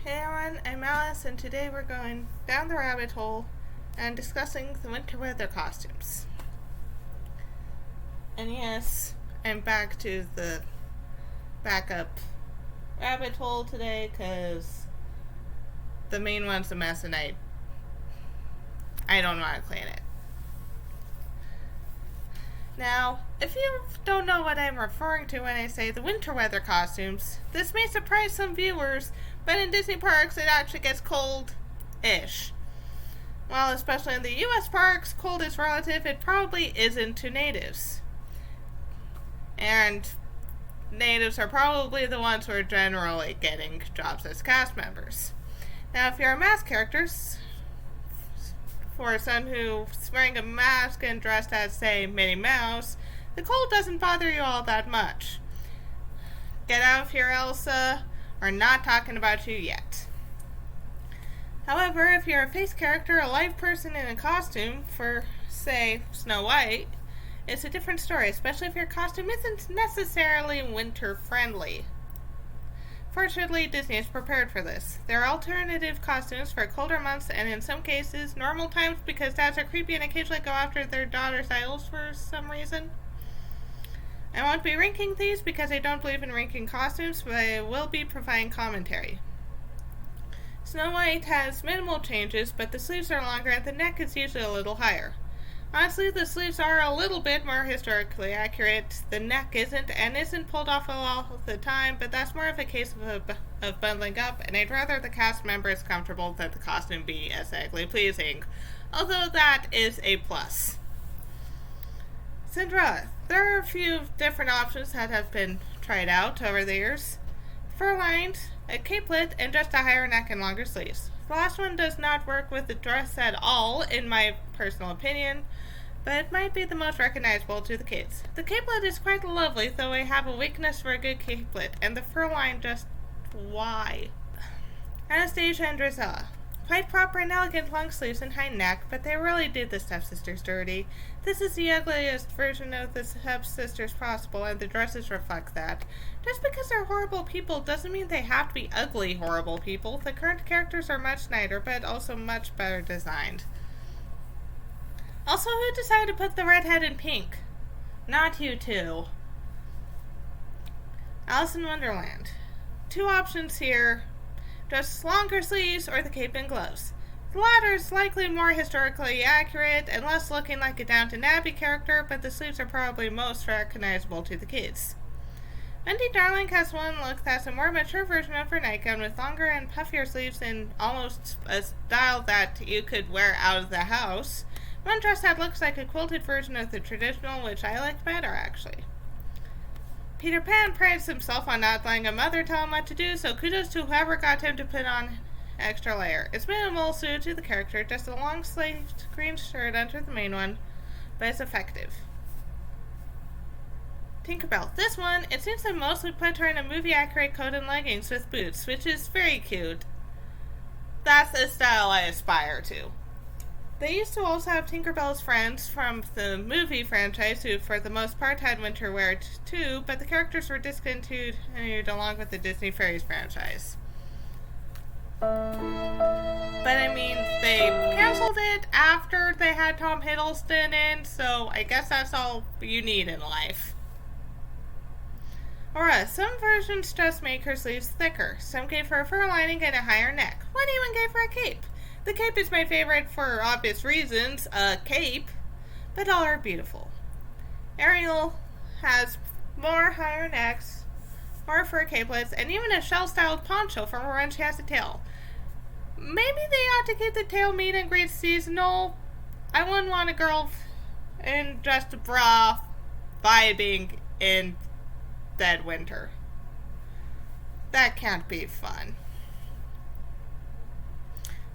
Hey everyone, I'm Alice, and today we're going down the rabbit hole and discussing the winter weather costumes. And yes, I'm back to the backup rabbit hole today because the main one's a mess and I don't want to clean it. Now, if you don't know what I'm referring to when I say the winter weather costumes, this may surprise some viewers, but in Disney parks it actually gets cold-ish. Well, especially in the US parks, cold is relative. It probably isn't to natives. And natives are probably the ones who are generally getting jobs as cast members. Now, if you're a mask character, for someone who's wearing a mask and dressed as, say, Minnie Mouse, the cold doesn't bother you all that much. Get out of here, Elsa. We're not talking about you yet. However, if you're a face character, a live person in a costume for, say, Snow White, it's a different story, especially if your costume isn't necessarily winter friendly. Fortunately, Disney is prepared for this. There are alternative costumes for colder months and in some cases, normal times because dads are creepy and occasionally go after their daughter's idols for some reason. I won't be ranking these because I don't believe in ranking costumes, but I will be providing commentary. Snow White has minimal changes, but the sleeves are longer and the neck is usually a little higher. Honestly, the sleeves are a little bit more historically accurate. The neck isn't pulled off all the time, but that's more of a case of bundling up, and I'd rather the cast member is comfortable than the costume be aesthetically pleasing, although that is a plus. Cinderella. There are a few different options that have been tried out over the years. Fur-lined, a capelet, and just a higher neck and longer sleeves. The last one does not work with the dress at all, in my personal opinion, but it might be the most recognizable to the kids. The capelet is quite lovely, though I have a weakness for a good capelet, and the fur-line just... why? Anastasia and Drizella. Quite proper and elegant long sleeves and high neck, but they really did the stepsisters dirty. This is the ugliest version of the stepsisters possible, and the dresses reflect that. Just because they're horrible people doesn't mean they have to be ugly, horrible people. The current characters are much nicer, but also much better designed. Also, who decided to put the redhead in pink? Not you two. Alice in Wonderland. Two options here. Just longer sleeves or the cape and gloves. The latter is likely more historically accurate and less looking like a Downton Abbey character, but the sleeves are probably most recognizable to the kids. Wendy Darling has one look that's a more mature version of her nightgown with longer and puffier sleeves in almost a style that you could wear out of the house. One dress that looks like a quilted version of the traditional, which I like better actually. Peter Pan prides himself on not letting a mother tell him what to do, so kudos to whoever got him to put on extra layer. It's minimal suited to the character, just a long-sleeved green shirt under the main one, but it's effective. Tinkerbell. This one, it seems they mostly put her in a movie-accurate coat and leggings with boots, which is very cute. That's the style I aspire to. They used to also have Tinkerbell's friends from the movie franchise, who for the most part had winter wear too, but the characters were discontinued along with the Disney Fairies franchise. But I mean, they canceled it after they had Tom Hiddleston in, so I guess that's all you need in life. Aura. Some versions just make her sleeves thicker. Some gave her a fur lining and a higher neck. One even gave her a cape. The cape is my favorite for obvious reasons, a cape, but all are beautiful. Ariel has more higher necks, more fur capelets, and even a shell-styled poncho for when she has a tail. Maybe they ought to keep the tail meet and greet seasonal. I wouldn't want a girl in just a bra vibing in dead winter. That can't be fun.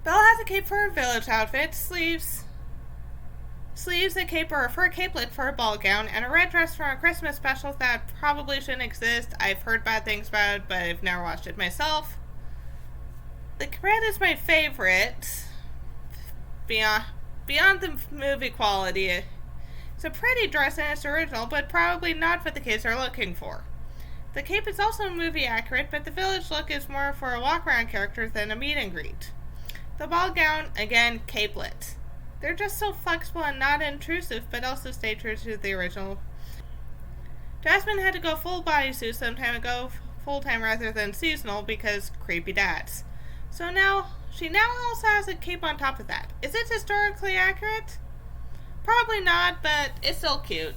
Belle has a cape for her village outfit, sleeves, a cape or a fur capelet for a ball gown, and a red dress for a Christmas special that probably shouldn't exist. I've heard bad things about it, but I've never watched it myself. The red is my favorite. Beyond the movie quality, it's a pretty dress and it's original, but probably not what the kids are looking for. The cape is also movie accurate, but the village look is more for a walk around character than a meet and greet. The ball gown, again, capelet. They're just so flexible and not intrusive, but also stay true to the original. Jasmine had to go full bodysuit some time ago, full time rather than seasonal, because creepy dads. So now, she now also has a cape on top of that. Is it historically accurate? Probably not, but it's still cute.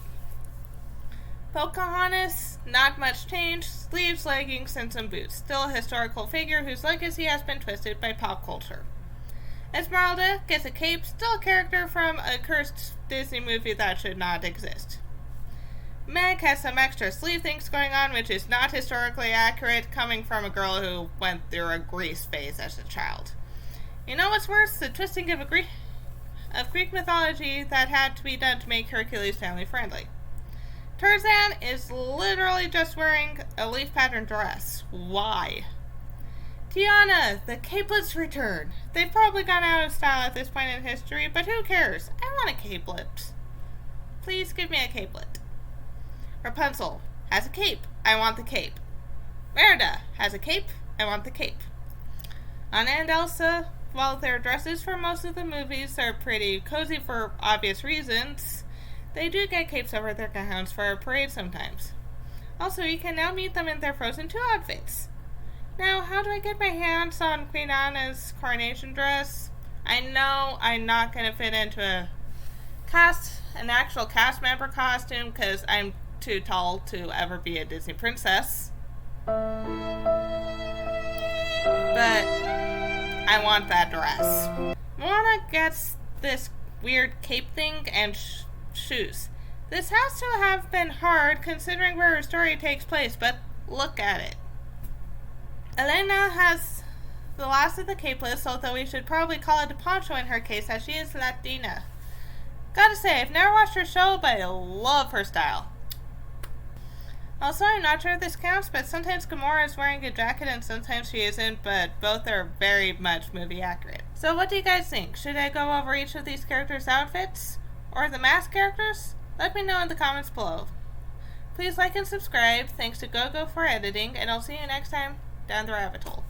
Pocahontas, not much change, sleeves, leggings, and some boots. Still a historical figure whose legacy has been twisted by pop culture. Esmeralda gets a cape, still a character from a cursed Disney movie that should not exist. Meg has some extra sleeve things going on, which is not historically accurate, coming from a girl who went through a Grease phase as a child. You know what's worse? The twisting of Greek mythology that had to be done to make Hercules family friendly. Tarzan is literally just wearing a leaf pattern dress. Why? Tiana, the capelets return. They've probably gone out of style at this point in history, but who cares? I want a capelet. Please give me a capelet. Rapunzel has a cape. I want the cape. Merida has a cape. I want the cape. Anna and Elsa, while their dresses for most of the movies are pretty cozy for obvious reasons, they do get capes over their gowns for a parade sometimes. Also, you can now meet them in their Frozen 2 outfits. Now, how do I get my hands on Queen Anna's coronation dress? I know I'm not going to fit into an actual cast member costume because I'm too tall to ever be a Disney princess. But I want that dress. Moana gets this weird cape thing and shoes. This has to have been hard considering where her story takes place, but look at it. Elena has the last of the capelets, although we should probably call it a poncho in her case as she is Latina. Gotta say, I've never watched her show, but I love her style. Also, I'm not sure if this counts, but sometimes Gamora is wearing a jacket and sometimes she isn't, but both are very much movie accurate. So what do you guys think? Should I go over each of these characters' outfits? Or the masked characters? Let me know in the comments below. Please like and subscribe. Thanks to GoGo for editing, and I'll see you next time down the rabbit hole.